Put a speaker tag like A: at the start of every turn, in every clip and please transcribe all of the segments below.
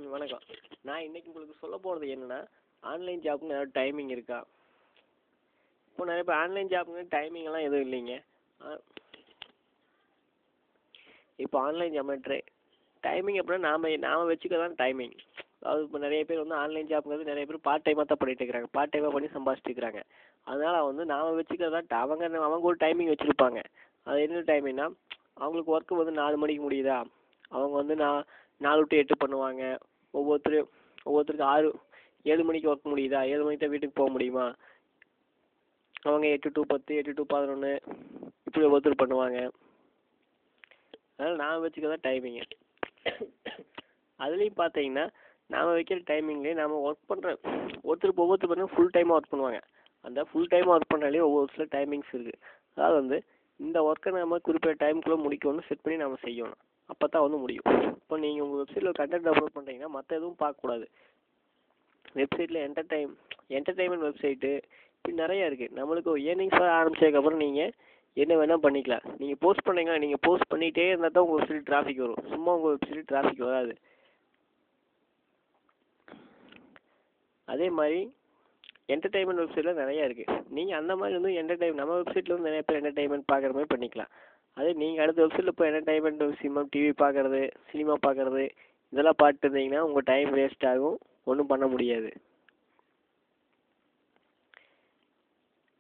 A: வணக்கம். நான் இன்னைக்கு உங்களுக்கு சொல்ல போகிறது என்னன்னா, ஆன்லைன் ஜாப்னு ஏதாவது டைமிங் இருக்கா? இப்போ நிறைய பேர் ஆன்லைன் ஜாப்னு டைமிங் எல்லாம் எதுவும் இல்லைங்க. இப்போ ஆன்லைன் ஜாப் டைமிங் எப்படின்னா நாம வச்சுக்கதான் டைமிங். அதாவது இப்போ நிறைய பேர் வந்து ஆன்லைன் ஜாப்ங்கிறது நிறைய பேர் பார்ட் டைமாக தான் பண்ணிட்டு இருக்கிறாங்க. பார்ட் டைமாக பண்ணி சம்பாதிச்சிட்டு இருக்கிறாங்க. அதனால வந்து நாம வச்சுக்கிறதா அவங்க ஒரு டைமிங் வச்சுருப்பாங்க. அது என்ன டைமிங்னா, அவங்களுக்கு ஒர்க்கு வந்து 4 மணிக்கு முடியுதா, அவங்க வந்து 4 to 8 பண்ணுவாங்க. ஒவ்வொருத்தருக்கு 7 மணிக்கு ஒர்க் முடியுதா, 7 மணிக்கு தான் வீட்டுக்கு போக முடியுமா, அவங்க 8 to 10, 8 to 11 இப்படி ஒவ்வொருத்தர் பண்ணுவாங்க. அதனால் நான் வச்சுக்கதான் டைமிங்கு. அதுலேயும் பார்த்தீங்கன்னா, நாம் வைக்கிற டைமிங்லேயே நாம் ஒர்க் பண்ணுற ஒருத்தர் பார்த்தீங்கன்னா ஃபுல் டைமாக ஒர்க் பண்ணுவாங்க. அந்த ஃபுல் டைமாக ஒர்க் பண்ணுறாலே ஒவ்வொரு சில டைமிங்ஸ் இருக்குது. அதாவது வந்து இந்த ஒர்க்கை நம்ம குறிப்பிட்ட டைமுக்குள்ளே முடிக்கணும்னு செட் பண்ணி நம்ம செய்யணும். அப்போ தான் வந்து முடியும். இப்போ நீங்கள் உங்கள் வெப்சைட்டில் கண்டென்ட் அப்லோட் பண்ணுறீங்கன்னா மற்ற எதுவும் பார்க்கக்கூடாது. வெப்சைட்டில் என்டர்டைன்மெண்ட் வெப்சைட்டு இப்படி நிறையா இருக்குது. நம்மளுக்கு ஏர்னிங்ஸ் வர ஆரம்பிச்சதுக்கப்புறம் நீங்கள் என்ன வேணால் பண்ணிக்கலாம். நீங்கள் போஸ்ட் பண்ணுறீங்களா, நீங்கள் போஸ்ட் பண்ணிகிட்டே இருந்தால் தான் உங்கள் வெப்சைட் டிராஃபிக் வரும். சும்மா உங்கள் வெப்சைட் டிராஃபிக் வராது. அதே மாதிரி என்டர்டைன்மெண்ட் வெப்சைட்டில் நிறையா இருக்குது. நீங்கள் அந்த மாதிரி வந்து நம்ம வெப்சைட்டில் வந்து நிறைய பேர் என்டர்டைன்மெண்ட் பார்க்குற மாதிரி பண்ணிக்கலாம். அதே நீங்கள் அடுத்த வெப்சைட்டில் இப்போ என்டர்டைன்மெண்ட் சினிமா டிவி பார்க்குறது, சினிமா பார்க்குறது இதெல்லாம் பார்த்துட்டு இருந்தீங்கன்னா உங்கள் டைம் வேஸ்ட் ஆகும். ஒன்றும் பண்ண முடியாது.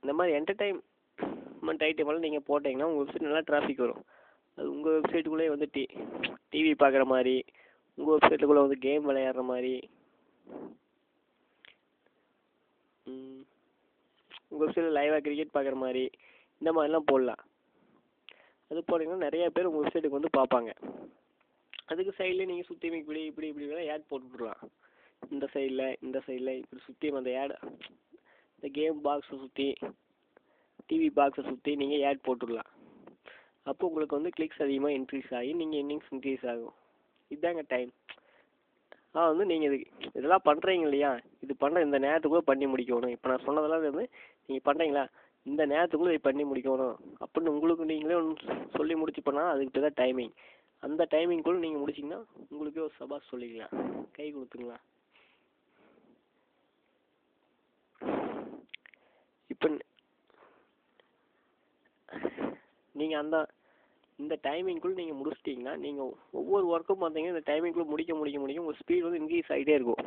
A: இந்த மாதிரி என்டர்டைன்மெண்ட் ஐட்டமெல்லாம் நீங்கள் போட்டிங்கன்னா உங்கள் வெப்சைட் நல்லா டிராஃபிக் வரும். அது உங்கள் வெப்சைட்டுக்குள்ளே வந்து டிவி பார்க்குற மாதிரி, உங்கள் வெப்சைட்டுக்குள்ளே வந்து கேம் விளையாடுற மாதிரி, உங்கள் வெப்சைட்டில் லைவாக கிரிக்கெட் பார்க்குற மாதிரி இந்த மாதிரிலாம் போடலாம். அது போட்டிங்கன்னா நிறையா பேர் உங்கள் வெப்சைட்டுக்கு வந்து பார்ப்பாங்க. அதுக்கு சைடில் நீங்கள் சுற்றி இப்படி வேணால் ஆட் போட்டுவிட்றலாம். இந்த சைடில் இப்படி சுற்றி அந்த ஆட் இந்த கேம் பாக்ஸை சுற்றி, டிவி பாக்ஸை சுற்றி நீங்கள் ஆட் போட்டுடலாம். அப்போ உங்களுக்கு வந்து கிளிக்ஸ் அதிகமாக இன்க்ரீஸ் ஆகி நீங்கள் இன்னிங்ஸ் இன்க்ரீஸ் ஆகும். இதுதாங்க டைம். வந்து நீங்கள் இதெல்லாம் பண்ணுறீங்க இல்லையா, இது பண்ணுற இந்த நேரத்துக்குள்ளே பண்ணி முடிக்கணும். இப்போ நான் சொன்னதெல்லாம் வந்து நீங்கள் பண்ணுறீங்களா, இந்த நேரத்துக்குள்ளே இது பண்ணி முடிக்கணும் அப்படின்னு உங்களுக்கு நீங்களே ஒன்று சொல்லி முடிச்சு பண்ணால் அதுக்கு பேர் தான் டைமிங். அந்த டைமிங்குள்ளே நீங்கள் முடிச்சிங்கன்னா உங்களுக்கே ஒரு சபாஸ் சொல்லிக்கலாம், கை கொடுத்துக்கலாம். இப்போ நீங்கள் இந்த டைமிங்குள்ளே நீங்கள் முடிச்சிட்டிங்கன்னா நீங்கள் ஒவ்வொரு ஒர்க்கும் பார்த்தீங்கன்னா இந்த டைமிங்குள்ளே முடிக்க உங்கள் ஸ்பீட் வந்து இன்க்ரீஸ் ஆகிட்டே இருக்கும்.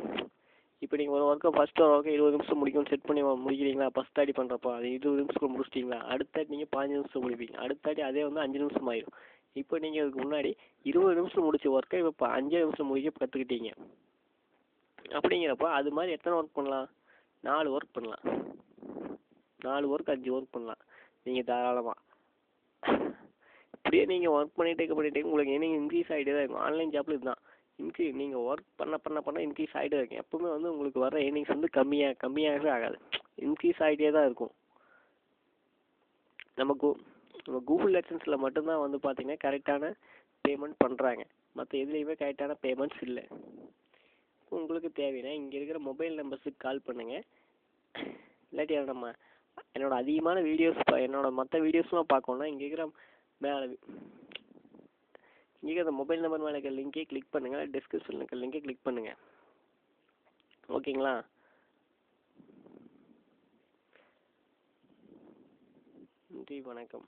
A: இப்போ நீங்கள் ஒரு ஒர்க்கை ஃபஸ்ட்டு ஒரு ஒர்க்கை 20 நிமிஷம் முடிக்கணும்னு செட் பண்ணி முடிக்கிறீங்களா, ஃபஸ்ட் தாட்டி பண்ணுறப்போ அது 20 நிமிஷத்தில் முடிச்சிட்டிங்களா, அடுத்தாட்டி நீங்கள் 15 நிமிஷம் முடிப்பீங்க, அடுத்தாட்டி அதே வந்து 5 நிமிஷம் ஆயிடும். இப்போ நீங்கள் அதுக்கு முன்னாடி 20 நிமிஷம் முடிச்ச ஒர்க்கை இப்போ 5 நிமிஷம் முடிக்க கற்றுக்கிட்டீங்க. அப்படிங்கிறப்ப அது மாதிரி எத்தனை ஒர்க் பண்ணலாம், 4 ஒர்க் பண்ணலாம். 4 ஒர்க் 5 ஒர்க் பண்ணலாம் நீங்கள் தாராளமாக. இப்படியே நீங்கள் ஒர்க் பண்ணிகிட்டே உங்களுக்கு ஏர்னிங் இன்க்ரீஸ் ஆகிட்டே தான் இருக்கும். ஆன்லைன் ஜாப்பில் இதுதான் நீங்கள் ஒர்க் பண்ண இன்க்ரீஸ் ஆகிட்டே இருக்கும். எப்பவுமே வந்து உங்களுக்கு வர ஏர்னிங்ஸ் வந்து கம்மியாகவே ஆகாது, இன்க்ரீஸ் ஆகிட்டே தான் இருக்கும். நம்ம கூகுள் AdSenseல மட்டும்தான் வந்து பார்த்தீங்கன்னா கரெக்டான பேமெண்ட் பண்ணுறாங்க. மற்ற எதுலேயுமே கரெக்டான பேமெண்ட்ஸ் இல்லை. உங்களுக்கு தேவைன்னா இங்கே இருக்கிற மொபைல் நம்பர்ஸுக்கு கால் பண்ணுங்கள். இல்லாட்டி நம்ம என்னோட அதிகமான வீடியோஸ் என்னோட மற்ற வீடியோஸ்லாம் பார்க்கணுன்னா இங்கே இருக்கிற அந்த மொபைல் நம்பர் மேலே இருக்க லிங்கே கிளிக் பண்ணுங்கள், டிஸ்கிரிப்ஷனில் இருக்க லிங்கை கிளிக் பண்ணுங்கள். ஓகேங்களா? நன்றி, வணக்கம்.